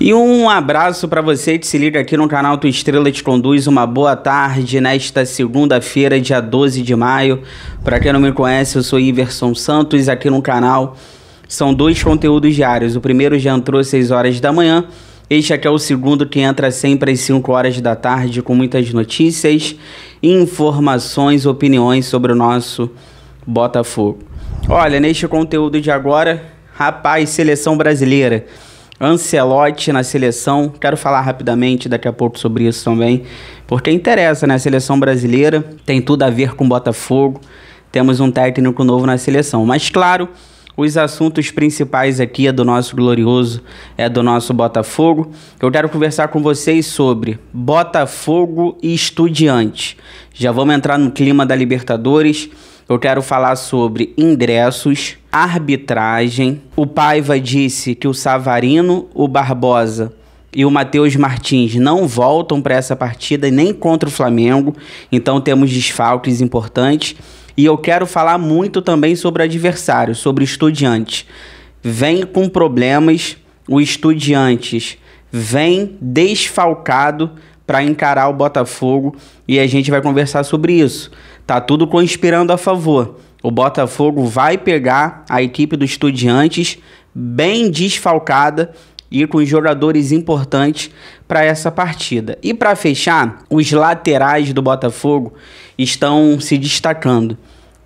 E um abraço para você que se liga aqui no canal Tua Estrela Te Conduz. Uma boa tarde nesta segunda-feira, dia 12 de maio. Para quem não me conhece, eu sou Iverson Santos aqui no canal. São dois conteúdos diários. O primeiro já entrou às 6 horas da manhã. Este aqui é o segundo, que entra sempre às 5 horas da tarde, com muitas notícias, informações, opiniões sobre o nosso Botafogo. Olha, neste conteúdo de agora, rapaz, seleção brasileira. Ancelotti na seleção, quero falar rapidamente daqui a pouco sobre isso também, porque interessa, né? A seleção brasileira tem tudo a ver com Botafogo, temos um técnico novo na seleção, mas claro, os assuntos principais aqui é do nosso glorioso, é do nosso Botafogo. Eu quero conversar com vocês sobre Botafogo e Estudiantes. Já vamos entrar no clima da Libertadores. Eu quero falar sobre ingressos, arbitragem. O Paiva disse que o Savarino, o Barbosa e o Matheus Martins não voltam para essa partida nem contra o Flamengo. Então temos desfalques importantes. E eu quero falar muito também sobre adversário, sobre Estudiantes. Vem com problemas, o Estudiantes vem desfalcado para encarar o Botafogo e a gente vai conversar sobre isso. Tá tudo conspirando a favor. O Botafogo vai pegar a equipe do Estudiantes bem desfalcada e com jogadores importantes para essa partida. E para fechar, os laterais do Botafogo estão se destacando.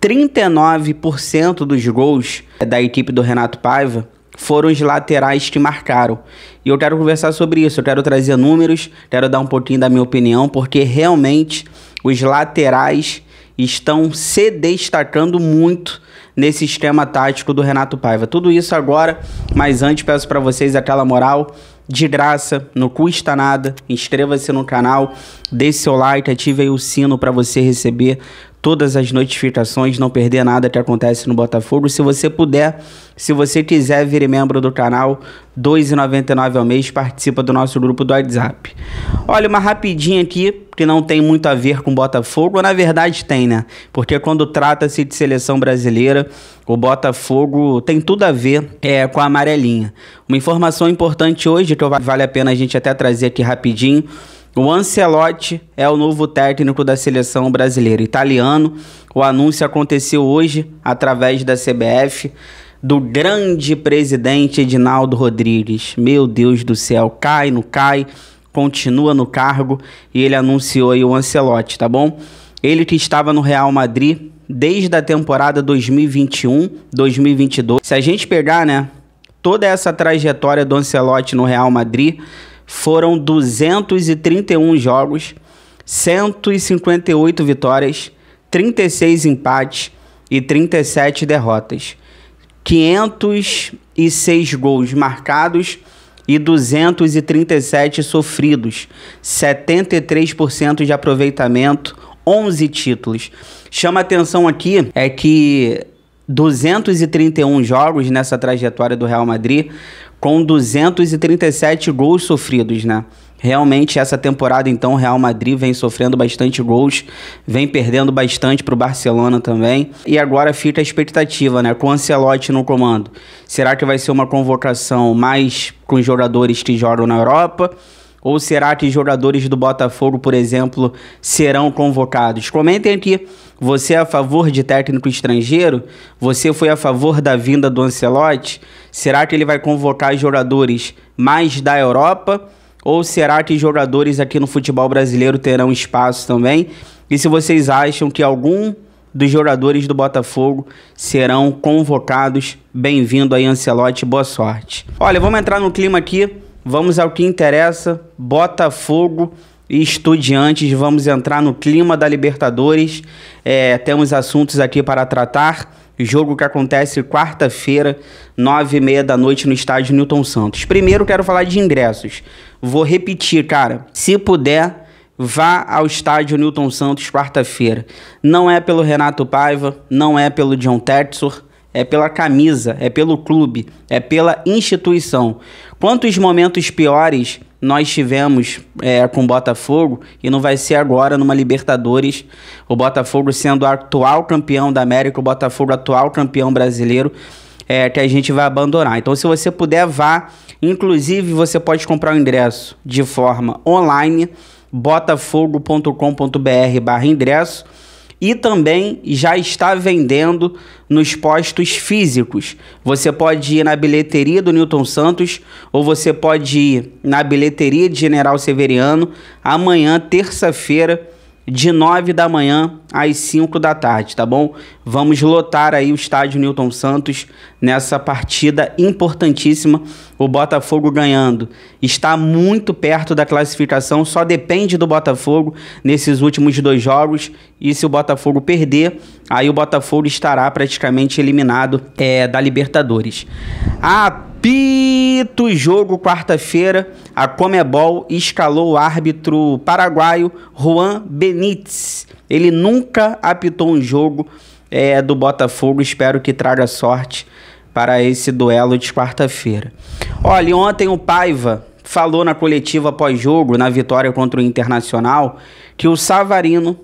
39% dos gols da equipe do Renato Paiva foram os laterais que marcaram. E eu quero conversar sobre isso, eu quero trazer números, quero dar um pouquinho da minha opinião, porque realmente os laterais estão se destacando muito nesse esquema tático do Renato Paiva. Tudo isso agora, mas antes peço para vocês aquela moral de graça, não custa nada. Inscreva-se no canal, deixe seu like, ative aí o sino para você receber todas as notificações, não perder nada que acontece no Botafogo. Se você puder, se você quiser vir membro do canal, R$ 2,99 ao mês, participa do nosso grupo do WhatsApp. Olha, uma rapidinha aqui, que não tem muito a ver com Botafogo, na verdade tem, né? Porque quando trata-se de seleção brasileira, o Botafogo tem tudo a ver com a amarelinha. Uma informação importante hoje, que vale a pena a gente até trazer aqui rapidinho. O Ancelotti é o novo técnico da seleção brasileira italiano. O anúncio aconteceu hoje através da CBF, do grande presidente Edinaldo Rodrigues. Meu Deus do céu, cai, não cai, continua no cargo e ele anunciou aí o Ancelotti, tá bom? Ele que estava no Real Madrid desde a temporada 2021-2022. Se a gente pegar, né, toda essa trajetória do Ancelotti no Real Madrid, foram 231 jogos, 158 vitórias, 36 empates e 37 derrotas. 506 gols marcados e 237 sofridos. 73% de aproveitamento, 11 títulos. Chama atenção aqui é que 231 jogos nessa trajetória do Real Madrid, com 237 gols sofridos, né? Realmente essa temporada, então, o Real Madrid vem sofrendo bastante gols, vem perdendo bastante para o Barcelona também. E agora fica a expectativa, né? Com o Ancelotti no comando. Será que vai ser uma convocação mais com jogadores que jogam na Europa? Ou será que jogadores do Botafogo, por exemplo, serão convocados? Comentem aqui. Você é a favor de técnico estrangeiro? Você foi a favor da vinda do Ancelotti? Será que ele vai convocar jogadores mais da Europa? Ou será que jogadores aqui no futebol brasileiro terão espaço também? E se vocês acham que algum dos jogadores do Botafogo serão convocados, bem-vindo aí, Ancelotti, boa sorte. Olha, vamos entrar no clima aqui. Vamos ao que interessa, Botafogo e Estudiantes. Vamos entrar no clima da Libertadores. Temos assuntos aqui para tratar. Jogo que acontece quarta-feira, 9h30 da noite no estádio Newton Santos. Primeiro quero falar de ingressos. Vou repetir, cara. Se puder, vá ao estádio Newton Santos quarta-feira. Não é pelo Renato Paiva, não é pelo John Textor. é pela camisa, é pelo clube, é pela instituição. Quantos momentos piores nós tivemos com o Botafogo, e não vai ser agora numa Libertadores, o Botafogo sendo o atual campeão da América, o Botafogo atual campeão brasileiro, que a gente vai abandonar. Então, se você puder, vá. Inclusive, você pode comprar o ingresso de forma online, botafogo.com.br/ingresso, e também já está vendendo nos postos físicos. Você pode ir na bilheteria do Newton Santos ou você pode ir na bilheteria de General Severiano amanhã, terça-feira, de 9 da manhã às 5 da tarde, tá bom? Vamos lotar aí o estádio Newton Santos nessa partida importantíssima. O Botafogo ganhando está muito perto da classificação, só depende do Botafogo nesses últimos 2 jogos, e se o Botafogo perder, aí o Botafogo estará praticamente eliminado da Libertadores. Apita o jogo quarta-feira, a Conmebol escalou o árbitro paraguaio Juan Benítez. Ele nunca apitou um jogo do Botafogo, espero que traga sorte para esse duelo de quarta-feira. Olha, ontem o Paiva falou na coletiva pós-jogo, na vitória contra o Internacional, que o Savarino,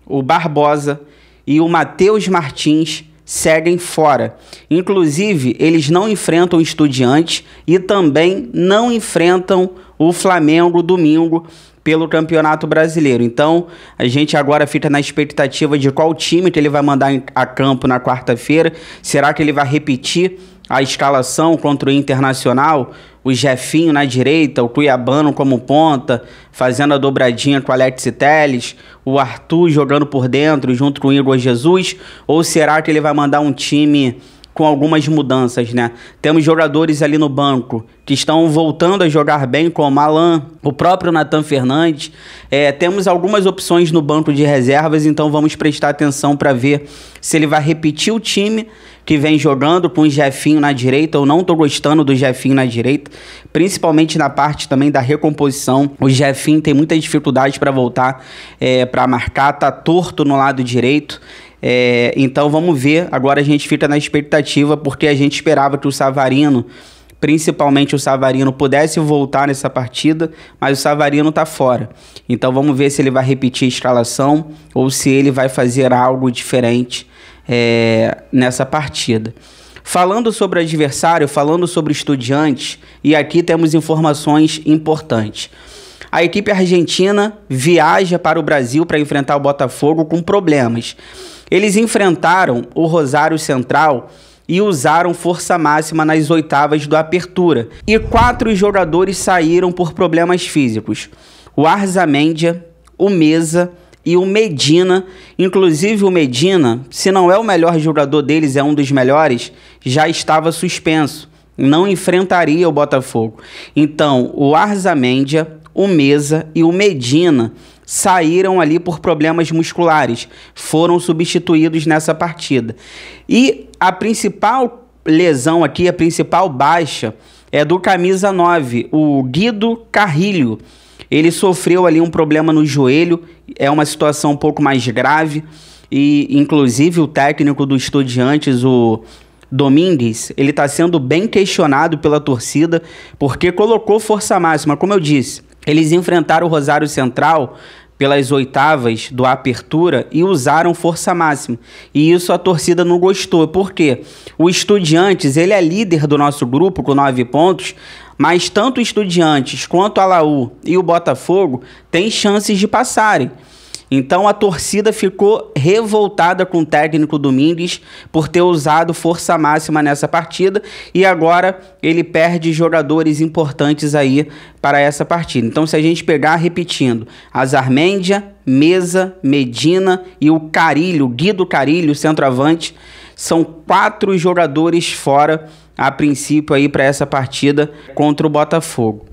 o Barbosa e o Matheus Martins seguem fora. Inclusive, eles não enfrentam o Estudiantes e também não enfrentam o Flamengo domingo pelo Campeonato Brasileiro. Então, a gente agora fica na expectativa de qual time que ele vai mandar a campo na quarta-feira. Será que ele vai repetir a escalação contra o Internacional? O Jefinho na direita, o Cuiabano como ponta, fazendo a dobradinha com o Alex Telles, o Arthur jogando por dentro junto com o Igor Jesus? Ou será que ele vai mandar um time com algumas mudanças, né? Temos jogadores ali no banco que estão voltando a jogar bem, como Alan, o próprio Nathan Fernandes. Temos algumas opções no banco de reservas, então vamos prestar atenção para ver se ele vai repetir o time que vem jogando com o Jefinho na direita. Eu não tô gostando do Jefinho na direita, principalmente na parte também da recomposição. O Jefinho tem muita dificuldade para voltar para marcar, tá torto no lado direito. Então vamos ver, agora a gente fica na expectativa, porque a gente esperava que o Savarino, principalmente o Savarino, pudesse voltar nessa partida, mas o Savarino tá fora. Então vamos ver se ele vai repetir a escalação ou se ele vai fazer algo diferente nessa partida. Falando sobre o adversário, falando sobre o Estudiantes, e aqui temos informações importantes. A equipe argentina viaja para o Brasil para enfrentar o Botafogo com problemas. Eles enfrentaram o Rosário Central e usaram força máxima nas oitavas do Apertura. E 4 jogadores saíram por problemas físicos. O Arzamendia, o Meza e o Medina. Inclusive o Medina, se não é o melhor jogador deles, é um dos melhores, já estava suspenso. Não enfrentaria o Botafogo. Então, o Arzamendia, o Meza e o Medina saíram ali por problemas musculares, foram substituídos nessa partida. E a principal lesão aqui, a principal baixa, é do camisa 9, o Guido Carrilho. Ele sofreu ali um problema no joelho, é uma situação um pouco mais grave, e inclusive o técnico do Estudiantes, o Domingues, ele está sendo bem questionado pela torcida, porque colocou força máxima, como eu disse. Eles enfrentaram o Rosário Central pelas oitavas do Apertura e usaram força máxima. E isso a torcida não gostou. Por quê? O Estudiantes, ele é líder do nosso grupo com 9 pontos, mas tanto o Estudiantes quanto a Laú e o Botafogo têm chances de passarem. Então a torcida ficou revoltada com o técnico Domingues por ter usado força máxima nessa partida, e agora ele perde jogadores importantes aí para essa partida. Então, se a gente pegar, repetindo, Arzamendia, Meza, Medina e o Carrilho, Guido Carrilho, centroavante, são 4 jogadores fora a princípio aí para essa partida contra o Botafogo.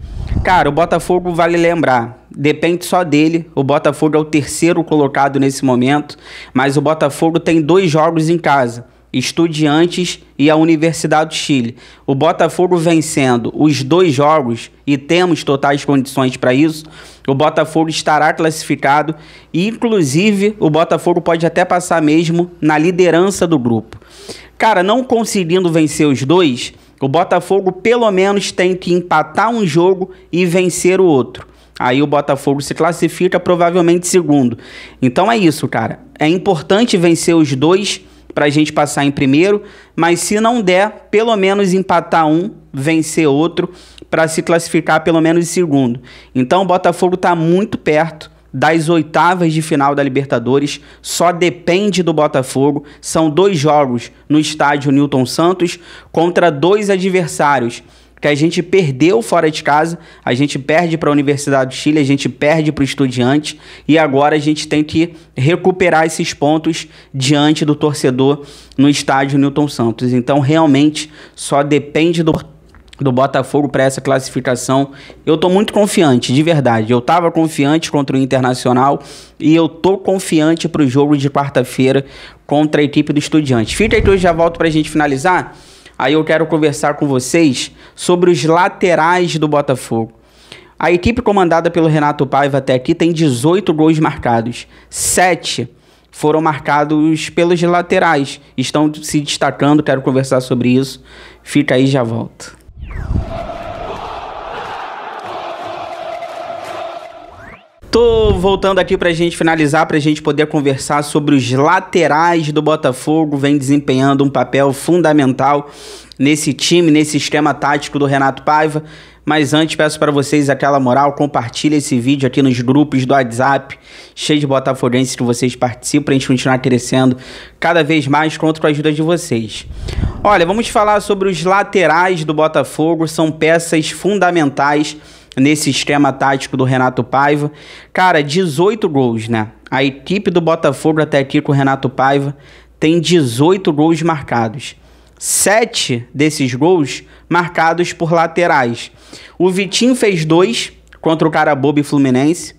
Cara, o Botafogo, vale lembrar, depende só dele. O Botafogo é o 3º colocado nesse momento, mas o Botafogo tem 2 jogos em casa, Estudiantes e a Universidade do Chile. O Botafogo vencendo os 2 jogos, e temos totais condições para isso, o Botafogo estará classificado e, inclusive, o Botafogo pode até passar mesmo na liderança do grupo. Cara, não conseguindo vencer os dois, o Botafogo pelo menos tem que empatar um jogo e vencer o outro. Aí o Botafogo se classifica provavelmente segundo. Então é isso, cara. É importante vencer os dois para a gente passar em primeiro, mas se não der, pelo menos empatar um, vencer outro, para se classificar pelo menos em segundo. Então o Botafogo está muito perto das oitavas de final da Libertadores, só depende do Botafogo. São 2 jogos no estádio Newton Santos contra 2 adversários que a gente perdeu fora de casa. A gente perde para a Universidade do Chile, a gente perde para o Estudiantes e agora a gente tem que recuperar esses pontos diante do torcedor no estádio Newton Santos. Então realmente só depende do Botafogo para essa classificação. Eu tô muito confiante, de verdade. Eu tava confiante contra o Internacional e eu tô confiante pro jogo de quarta-feira contra a equipe do Estudiantes. Fica aí que eu já volto pra gente finalizar. Aí eu quero conversar com vocês sobre os laterais do Botafogo. A equipe comandada pelo Renato Paiva até aqui tem 18 gols marcados. 7 foram marcados pelos laterais. Estão se destacando, quero conversar sobre isso. Fica aí, já volto. Tô voltando aqui pra gente finalizar, pra gente poder conversar sobre os laterais do Botafogo. Vem desempenhando um papel fundamental nesse time, nesse esquema tático do Renato Paiva. Mas antes peço para vocês aquela moral, compartilha esse vídeo aqui nos grupos do WhatsApp, cheio de botafoguenses que vocês participam, pra gente continuar crescendo cada vez mais, conto com a ajuda de vocês. Olha, vamos falar sobre os laterais do Botafogo, são peças fundamentais nesse esquema tático do Renato Paiva. Cara, 18 gols, né? A equipe do Botafogo até aqui com o Renato Paiva tem 18 gols marcados. 7 desses gols marcados por laterais. O Vitinho fez 2 contra o Carabobo e Fluminense.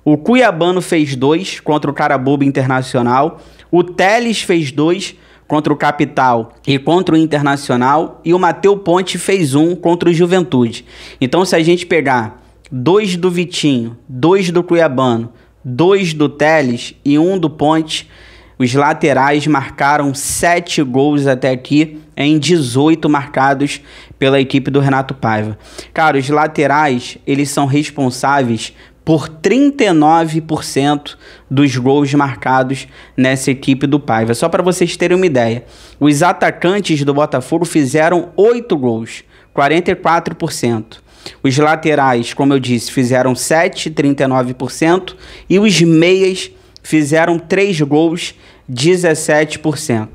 O Cuiabano fez 2 contra o Carabobo Internacional. O Teles fez 2 contra o Capital e contra o Internacional, e o Matheus Ponte fez 1 contra o Juventude. Então, se a gente pegar 2 do Vitinho, 2 do Cuiabano, 2 do Teles e 1 do Ponte, os laterais marcaram 7 gols até aqui em 18 marcados pela equipe do Renato Paiva. Cara, os laterais, eles são responsáveis por 39% dos gols marcados nessa equipe do Paiva. Só para vocês terem uma ideia, os atacantes do Botafogo fizeram 8 gols, 44%. Os laterais, como eu disse, fizeram 7, 39%. E os meias fizeram 3 gols, 17%.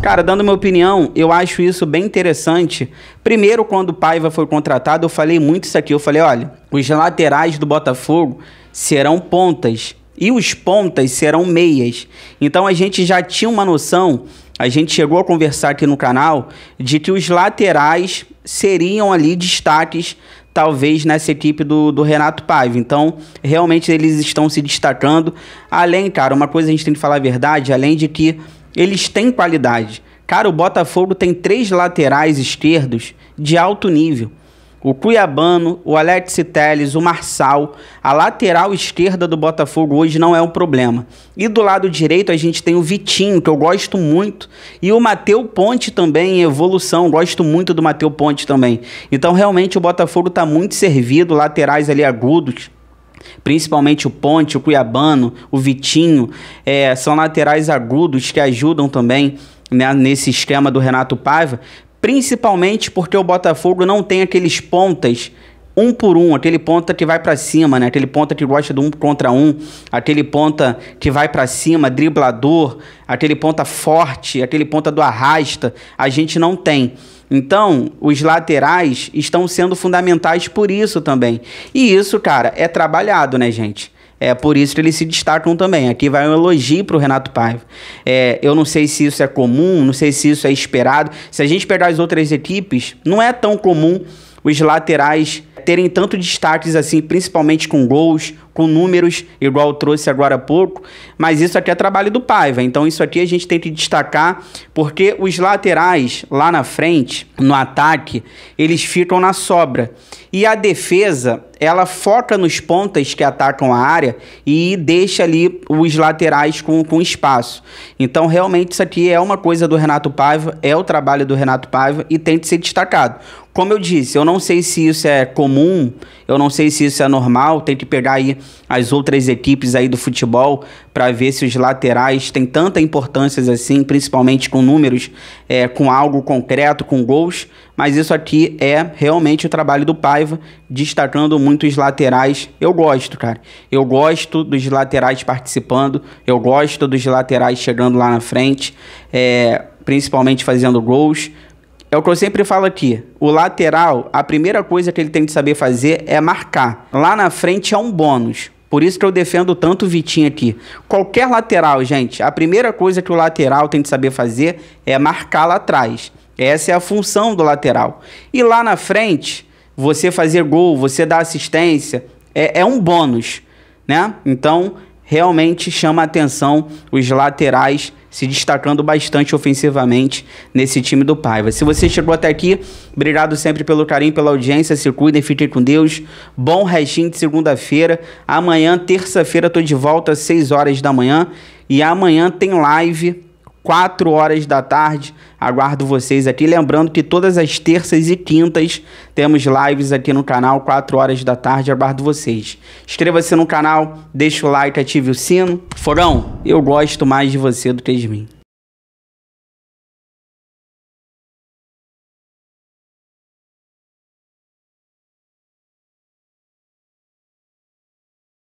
Cara, dando minha opinião, eu acho isso bem interessante. Primeiro, quando o Paiva foi contratado, eu falei muito isso aqui. Eu falei, olha, os laterais do Botafogo serão pontas e os pontas serão meias. Então a gente já tinha uma noção, a gente chegou a conversar aqui no canal, de que os laterais seriam ali destaques, talvez, nessa equipe do Renato Paiva. Então, realmente eles estão se destacando. Além, cara, uma coisa a gente tem que falar a verdade, além de que eles têm qualidade. Cara, o Botafogo tem 3 laterais esquerdos de alto nível. O Cuiabano, o Alex Teles, o Marçal. A lateral esquerda do Botafogo hoje não é um problema. E do lado direito a gente tem o Vitinho, que eu gosto muito. E o Matheus Ponte também, em evolução. Gosto muito do Matheus Ponte também. Então realmente o Botafogo está muito servido. Laterais ali agudos. Principalmente o Ponte, o Cuiabano, o Vitinho. São laterais agudos que ajudam também, né, nesse esquema do Renato Paiva. Principalmente porque o Botafogo não tem aqueles pontas 1 por 1, aquele ponta que vai para cima, né? Aquele ponta que gosta do 1 contra 1, aquele ponta que vai para cima, driblador, aquele ponta forte, aquele ponta do arrasta, a gente não tem. Então, os laterais estão sendo fundamentais por isso também. E isso, cara, é trabalhado, né, gente? É por isso que eles se destacam também. Aqui vai um elogio para o Renato Paiva. Eu não sei se isso é comum, não sei se isso é esperado. Se a gente pegar as outras equipes, não é tão comum os laterais terem tanto destaques assim, principalmente com gols, com números, igual eu trouxe agora há pouco, mas isso aqui é trabalho do Paiva, então isso aqui a gente tem que destacar, porque os laterais lá na frente, no ataque, eles ficam na sobra, e a defesa, ela foca nos pontas que atacam a área e deixa ali os laterais com espaço. Então, realmente, isso aqui é uma coisa do Renato Paiva, é o trabalho do Renato Paiva e tem que ser destacado. Como eu disse, eu não sei se isso é comum, eu não sei se isso é normal, tem que pegar aí as outras equipes aí do futebol para ver se os laterais têm tanta importância assim, principalmente com números, com algo concreto, com gols, mas isso aqui é realmente o trabalho do Paiva, destacando muito os laterais. Eu gosto, cara, eu gosto dos laterais participando, eu gosto dos laterais chegando lá na frente, principalmente fazendo gols. É o que eu sempre falo aqui, o lateral, a primeira coisa que ele tem que saber fazer é marcar. Lá na frente é um bônus, por isso que eu defendo tanto o Vitinho aqui. Qualquer lateral, gente, a primeira coisa que o lateral tem que saber fazer é marcar lá atrás. Essa é a função do lateral. E lá na frente, você fazer gol, você dar assistência, é um bônus, né? Então, realmente chama a atenção os laterais se destacando bastante ofensivamente nesse time do Paiva. Se você chegou até aqui, obrigado sempre pelo carinho, pela audiência, se cuidem, fiquem com Deus, bom restinho de segunda-feira, amanhã, terça-feira, tô de volta às 6 horas da manhã, e amanhã tem live, 4 horas da tarde, aguardo vocês aqui, lembrando que todas as terças e quintas temos lives aqui no canal, 4 horas da tarde, aguardo vocês. Inscreva-se no canal, deixa o like, ative o sino. Forão, eu gosto mais de você do que de mim.